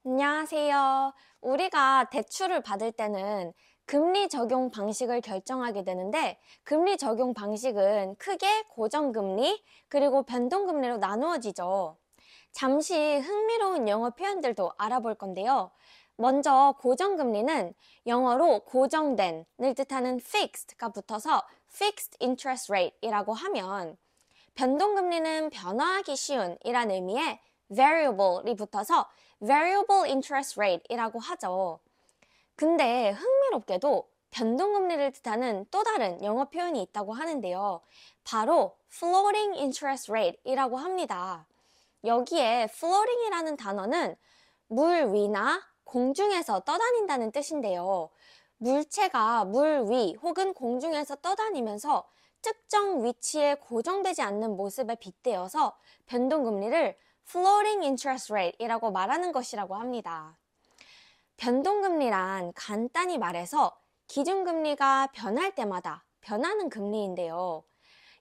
안녕하세요. 우리가 대출을 받을 때는 금리 적용 방식을 결정하게 되는데, 금리 적용 방식은 크게 고정금리 그리고 변동금리로 나누어지죠. 잠시 흥미로운 영어 표현들도 알아볼 건데요. 먼저 고정금리는 영어로 고정된을 뜻하는 fixed가 붙어서 fixed interest rate이라고 하면, 변동금리는 변화하기 쉬운 이란 의미의 variable이 붙어서 variable interest rate이라고 하죠. 근데 흥미롭게도 변동금리를 뜻하는 또 다른 영어 표현이 있다고 하는데요. 바로 floating interest rate이라고 합니다. 여기에 floating이라는 단어는 물 위나 공중에서 떠다닌다는 뜻인데요. 물체가 물 위 혹은 공중에서 떠다니면서 특정 위치에 고정되지 않는 모습에 빗대어서 변동금리를 floating interest rate이라고 말하는 것이라고 합니다. 변동금리란 간단히 말해서 기준금리가 변할 때마다 변하는 금리인데요.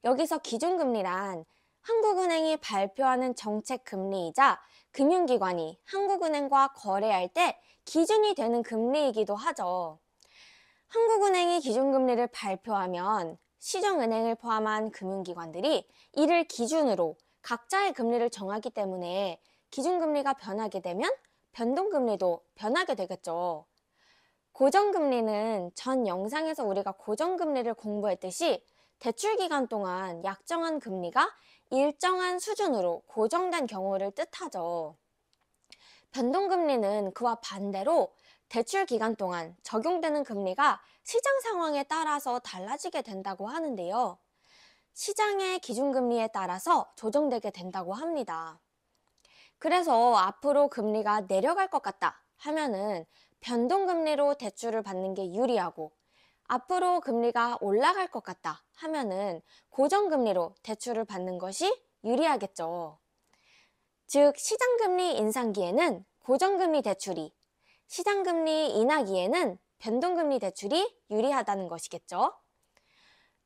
여기서 기준금리란 한국은행이 발표하는 정책금리이자 금융기관이 한국은행과 거래할 때 기준이 되는 금리이기도 하죠. 한국은행이 기준금리를 발표하면 시중은행을 포함한 금융기관들이 이를 기준으로 각자의 금리를 정하기 때문에 기준금리가 변하게 되면 변동금리도 변하게 되겠죠. 고정금리는 전 영상에서 우리가 고정금리를 공부했듯이 대출 기간 동안 약정한 금리가 일정한 수준으로 고정된 경우를 뜻하죠. 변동금리는 그와 반대로 대출 기간 동안 적용되는 금리가 시장 상황에 따라서 달라지게 된다고 하는데요. 시장의 기준금리에 따라서 조정되게 된다고 합니다. 그래서 앞으로 금리가 내려갈 것 같다 하면은 변동금리로 대출을 받는 게 유리하고, 앞으로 금리가 올라갈 것 같다 하면은 고정금리로 대출을 받는 것이 유리하겠죠. 즉, 시장금리 인상기에는 고정금리 대출이, 시장금리 인하기에는 변동금리 대출이 유리하다는 것이겠죠.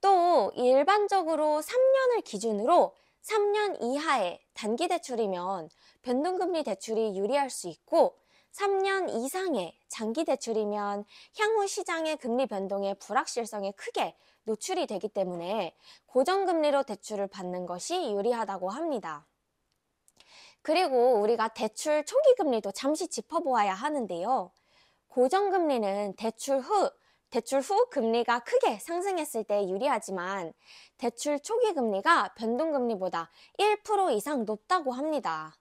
또 일반적으로 3년을 기준으로 3년 이하의 단기 대출이면 변동금리 대출이 유리할 수 있고, 3년 이상의 장기 대출이면 향후 시장의 금리 변동의 불확실성에 크게 노출이 되기 때문에 고정금리로 대출을 받는 것이 유리하다고 합니다. 그리고 우리가 대출 초기 금리도 잠시 짚어보아야 하는데요. 고정금리는 대출 후 금리가 크게 상승했을 때 유리하지만, 대출 초기 금리가 변동금리보다 1% 이상 높다고 합니다.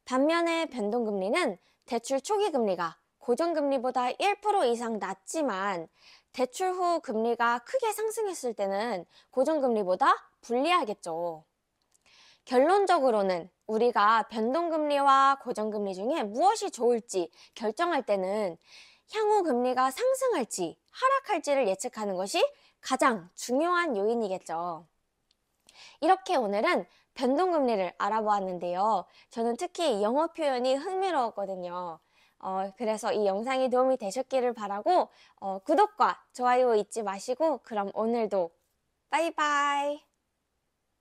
반면에 변동금리는 대출 초기 금리가 고정금리보다 1% 이상 낮지만, 대출 후 금리가 크게 상승했을 때는 고정금리보다 불리하겠죠. 결론적으로는 우리가 변동금리와 고정금리 중에 무엇이 좋을지 결정할 때는 향후 금리가 상승할지 하락할지를 예측하는 것이 가장 중요한 요인이겠죠. 이렇게 오늘은 변동금리를 알아보았는데요. 저는 특히 영어 표현이 흥미로웠거든요. 그래서 이 영상이 도움이 되셨기를 바라고, 구독과 좋아요 잊지 마시고, 그럼 오늘도 빠이빠이.